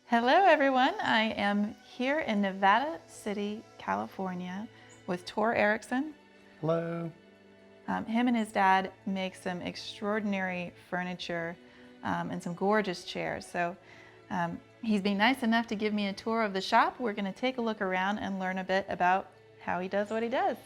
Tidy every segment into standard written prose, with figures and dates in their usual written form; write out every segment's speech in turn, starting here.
Hello everyone, I am here in Nevada City, California with Tor Erickson. Hello. Him and his dad make some extraordinary furniture and some gorgeous chairs. So he's been nice enough to give me a tour of the shop. We're going to take a look around and learn a bit about how he does what he does.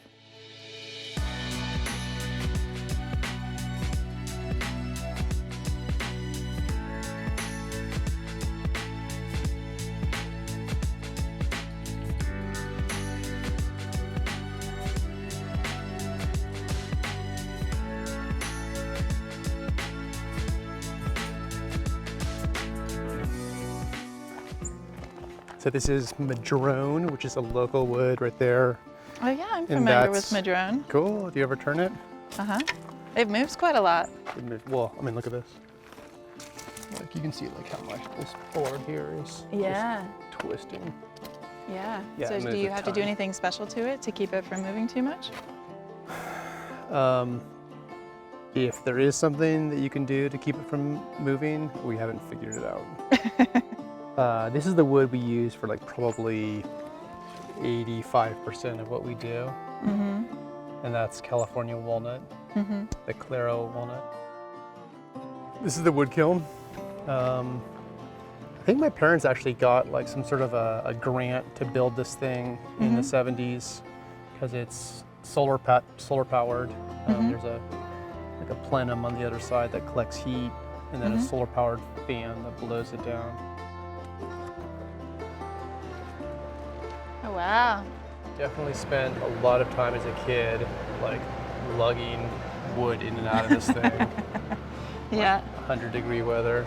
So this is madrone, which is a local wood right there. Oh yeah, I'm familiar with madrone. Cool. Do you ever turn it? Uh-huh. It moves quite a lot. Well, I mean, look at this. Like you can see like how much this board here is just twisting. Yeah. Yeah, So do you have to do anything special to it to keep it from moving too much? If there is something that you can do to keep it from moving, we haven't figured it out. This is the wood we use for like probably 85% of what we do. Mm-hmm. And that's California walnut, Mm-hmm. the Claro walnut. This is the wood kiln. I think my parents actually got like some sort of a grant to build this thing in the 70s because it's solar powered. There's a plenum on the other side that collects heat, and then a solar powered fan that blows it down. Oh wow. Definitely spent a lot of time as a kid like lugging wood in and out of this thing. Yeah. 100-degree weather.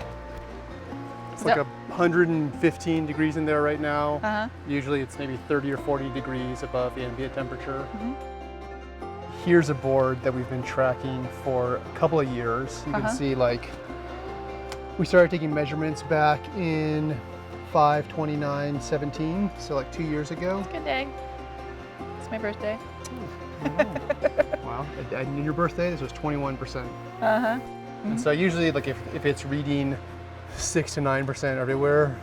It's like 115 degrees in there right now. Uh-huh. Usually it's maybe 30 or 40 degrees above the ambient temperature. Here's a board that we've been tracking for a couple of years. You can see like we started taking measurements back in 5/29/17, so like 2 years ago. Good day. It's my birthday. Wow. And your birthday, this was 21%. Uh-huh. And so usually like if it's reading 6 to 9% everywhere,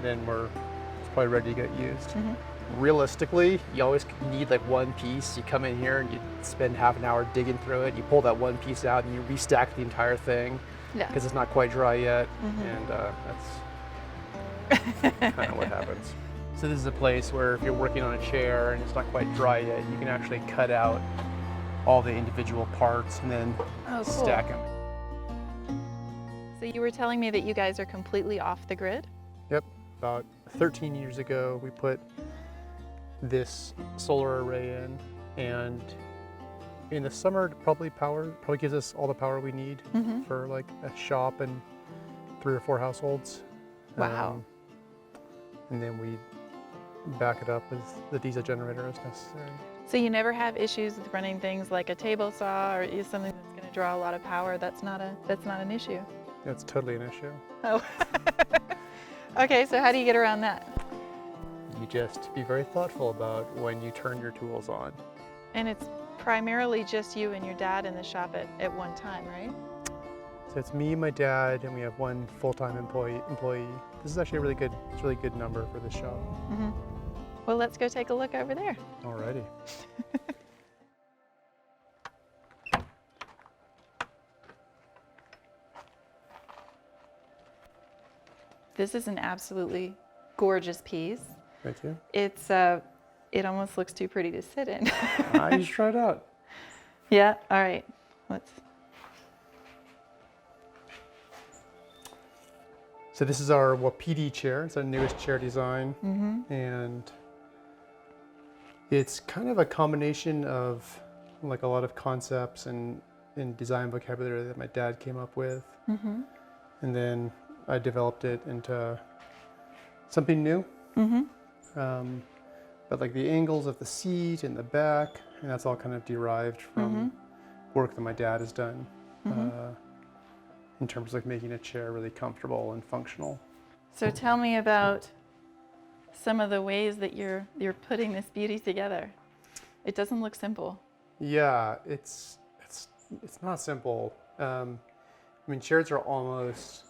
then it's probably ready to get used. Realistically, you always need like one piece. You come in here and you spend half an hour digging through it. You pull that one piece out and you restack the entire thing because it's not quite dry yet. And that's kind of what happens. So this is a place where if you're working on a chair and it's not quite dry yet, you can actually cut out all the individual parts and then stack them. So you were telling me that you guys are completely off the grid? Yep. About 13 years ago, we put this solar array in, and in the summer, it probably gives us all the power we need for like a shop and 3 or 4 households. Wow. And then we back it up with the diesel generator as necessary. So you never have issues with running things like a table saw or something that's going to draw a lot of power? That's not an issue. It's totally an issue. Oh. Okay, so how do you get around that? You just be very thoughtful about when you turn your tools on. And it's primarily just you and your dad in the shop at one time, right? So it's me, my dad, and we have one full-time employee. This is actually a really good number for this shop. Well, let's go take a look over there. Alrighty. This is an absolutely gorgeous piece. Thank you. It almost looks too pretty to sit in. You should try it out. Yeah, all right. So this is our Wapiti chair. It's our newest chair design. And it's kind of a combination of like a lot of concepts and design vocabulary that my dad came up with. And then I developed it into something new. But like the angles of the seat and the back, and that's all kind of derived from work that my dad has done in terms of like making a chair really comfortable and functional. So tell me about some of the ways that you're putting this beauty together. It doesn't look simple. Yeah, it's not simple. I mean, chairs are almost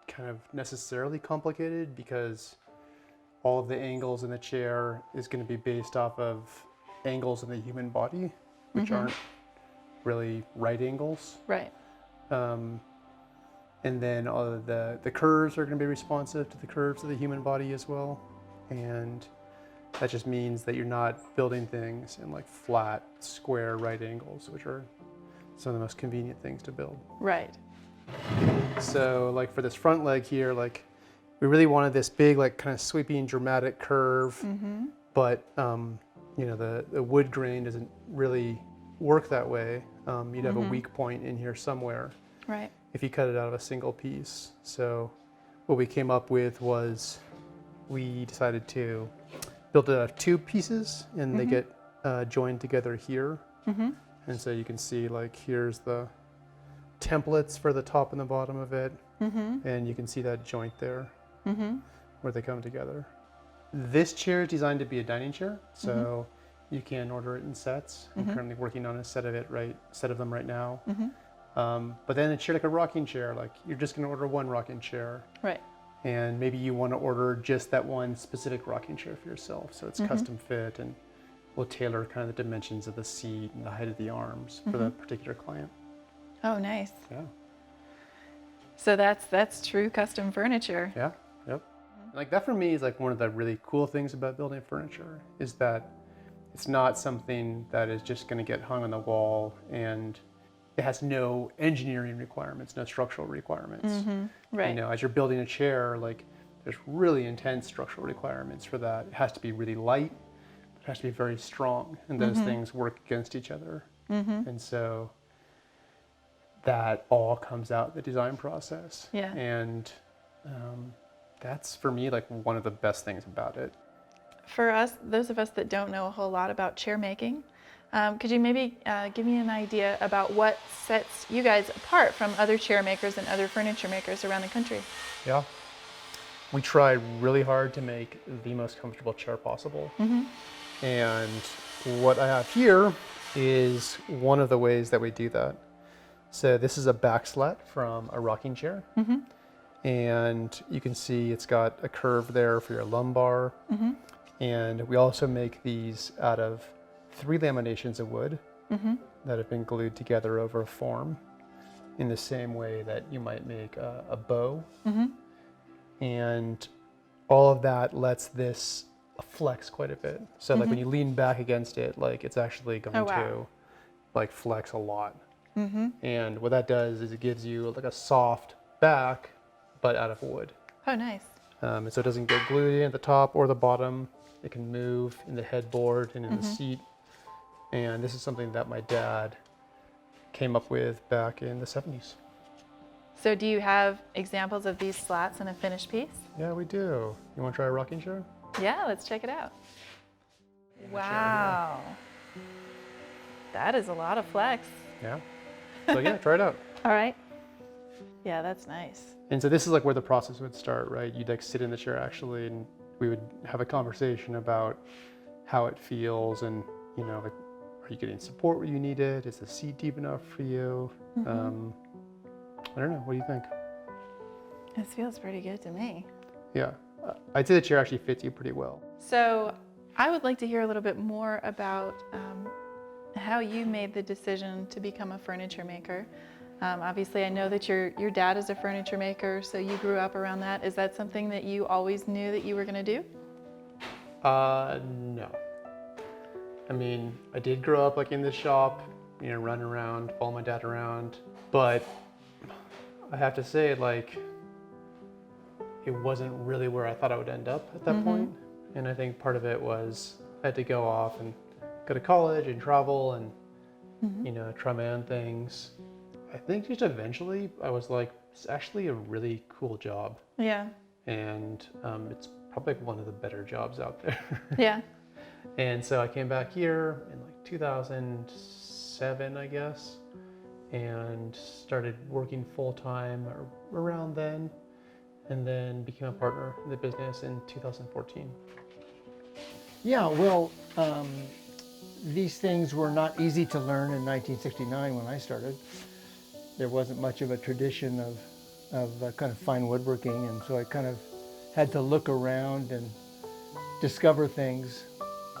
kind of necessarily complicated because all of the angles in the chair is going to be based off of angles in the human body, which aren't really right angles. Right. And then all of the curves are going to be responsive to the curves of the human body as well. And that just means that you're not building things in like flat, square right angles, which are some of the most convenient things to build. Right. So like for this front leg here, like we really wanted this big, like kind of sweeping, dramatic curve, but you know, the wood grain doesn't really work that way. You'd have a weak point in here somewhere. Right. If you cut it out of a single piece. So what we came up with was we decided to build it out of two pieces, and they get joined together here. And so you can see like here's the templates for the top and the bottom of it, and you can see that joint there where they come together. This chair is designed to be a dining chair, so you can order it in sets. I'm currently working on a set of them right now. But then a chair like a rocking chair, like you're just going to order one rocking chair. Right. And maybe you want to order just that one specific rocking chair for yourself. So it's custom fit, and we'll tailor kind of the dimensions of the seat and the height of the arms for that particular client. Oh, nice. Yeah. So that's true custom furniture. Yeah. Yep. Like that for me is like one of the really cool things about building furniture is that it's not something that is just going to get hung on the wall and it has no engineering requirements, no structural requirements. Right. You know, as you're building a chair, like there's really intense structural requirements for that. It has to be really light, it has to be very strong, and those things work against each other. And so that all comes out in the design process. Yeah. And that's for me like one of the best things about it. For us, those of us that don't know a whole lot about chair making, could you maybe give me an idea about what sets you guys apart from other chair makers and other furniture makers around the country? Yeah. We try really hard to make the most comfortable chair possible. And what I have here is one of the ways that we do that. So this is a back slat from a rocking chair. And you can see it's got a curve there for your lumbar. And we also make these out of 3 laminations of wood that have been glued together over a form in the same way that you might make a bow. And all of that lets this flex quite a bit. So like when you lean back against it, like it's actually going to like flex a lot. And what that does is it gives you like a soft back, but out of wood. Oh, nice. And so it doesn't get glued in at the top or the bottom. It can move in the headboard and in the seat. And this is something that my dad came up with back in the 70s. So do you have examples of these slats in a finished piece? Yeah, we do. You want to try a rocking chair? Yeah, let's check it out. Wow. That is a lot of flex. Yeah. So yeah, try it out. All right. Yeah, that's nice. And so this is like where the process would start, right? You'd like sit in the chair actually, and we would have a conversation about how it feels, and you know, like, are you getting support where you need it? Is the seat deep enough for you? I don't know. What do you think? This feels pretty good to me. Yeah, I'd say the chair actually fits you pretty well. So I would like to hear a little bit more about how you made the decision to become a furniture maker. Obviously, I know that your dad is a furniture maker, so you grew up around that. Is that something that you always knew that you were going to do? No. I mean, I did grow up like in this shop, you know, running around, follow my dad around, but I have to say, like, it wasn't really where I thought I would end up at that point. And I think part of it was I had to go off and go to college and travel and, you know, try my own things. I think just eventually I was like, it's actually a really cool job. Yeah. And it's probably one of the better jobs out there. Yeah. And so I came back here in like 2007, I guess, and started working full-time around then, and then became a partner in the business in 2014. Yeah, well, these things were not easy to learn in 1969 when I started. There wasn't much of a tradition of kind of fine woodworking, and so I kind of had to look around and discover things.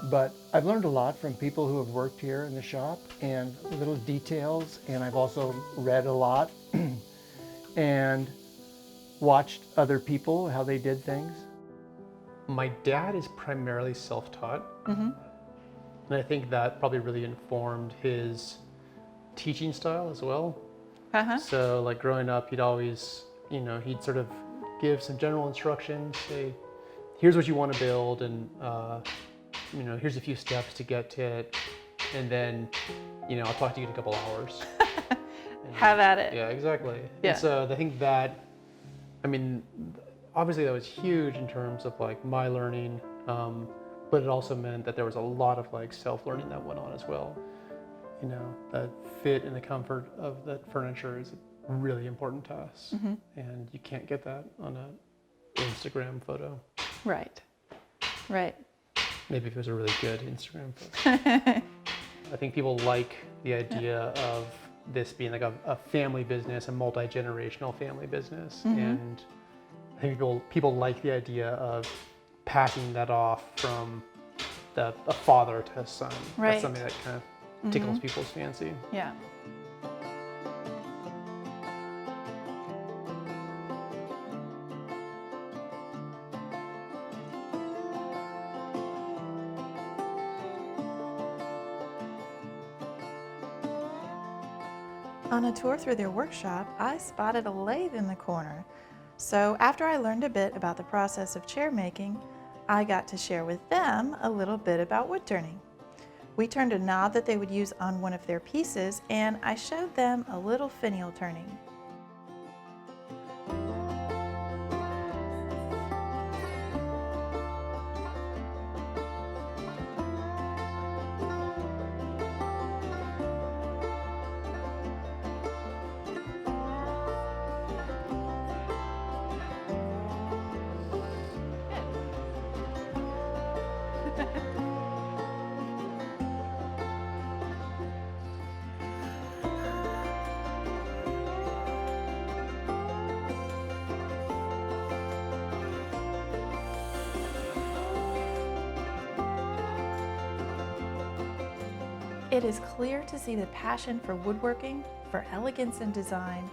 But I've learned a lot from people who have worked here in the shop and little details, and I've also read a lot and watched other people, how they did things. My dad is primarily self-taught, Mm-hmm. and I think that probably really informed his teaching style as well. Uh-huh. So like growing up, he'd always, he'd sort of give some general instructions, say, here's what you want to build, and here's a few steps to get to it, and then, I'll talk to you in a couple hours. Have at it. Yeah, exactly. Yeah. And so I think that, obviously that was huge in terms of like my learning, but it also meant that there was a lot of like self-learning that went on as well. The fit and the comfort of that furniture is a really important to us, Mm-hmm. and you can't get that on an Instagram photo. Right. Right. Maybe if it was a really good Instagram photo. I think people like the idea of this being like a family business, a multi-generational family business, Mm-hmm. and I think people like the idea of passing that off from a father to a son. Right. That's something that kind of tickles people's fancy. Yeah. On a tour through their workshop, I spotted a lathe in the corner. So after I learned a bit about the process of chair making, I got to share with them a little bit about wood turning. We turned a knob that they would use on one of their pieces, and I showed them a little finial turning. It is clear to see the passion for woodworking, for elegance in design,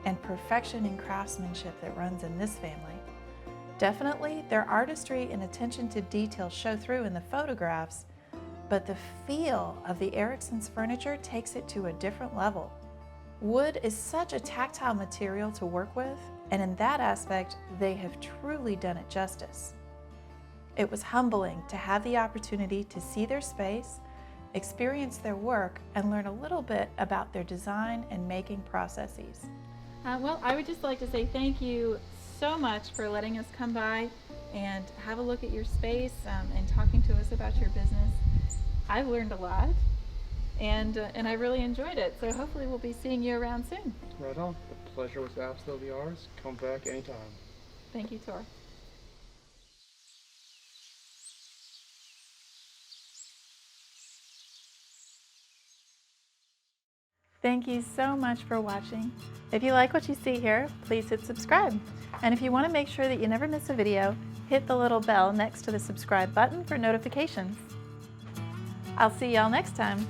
and perfection in craftsmanship that runs in this family. Definitely, their artistry and attention to detail show through in the photographs, but the feel of the Erickson's furniture takes it to a different level. Wood is such a tactile material to work with, and in that aspect, they have truly done it justice. It was humbling to have the opportunity to see their space, experience their work, and learn a little bit about their design and making processes. Well, I would just like to say thank you so much for letting us come by and have a look at your space and talking to us about your business. I've learned a lot, and I really enjoyed it. So hopefully we'll be seeing you around soon. Right on. The pleasure was absolutely ours. Come back anytime. Thank you, Tor. Thank you so much for watching. If you like what you see here, please hit subscribe. And if you want to make sure that you never miss a video, hit the little bell next to the subscribe button for notifications. I'll see y'all next time.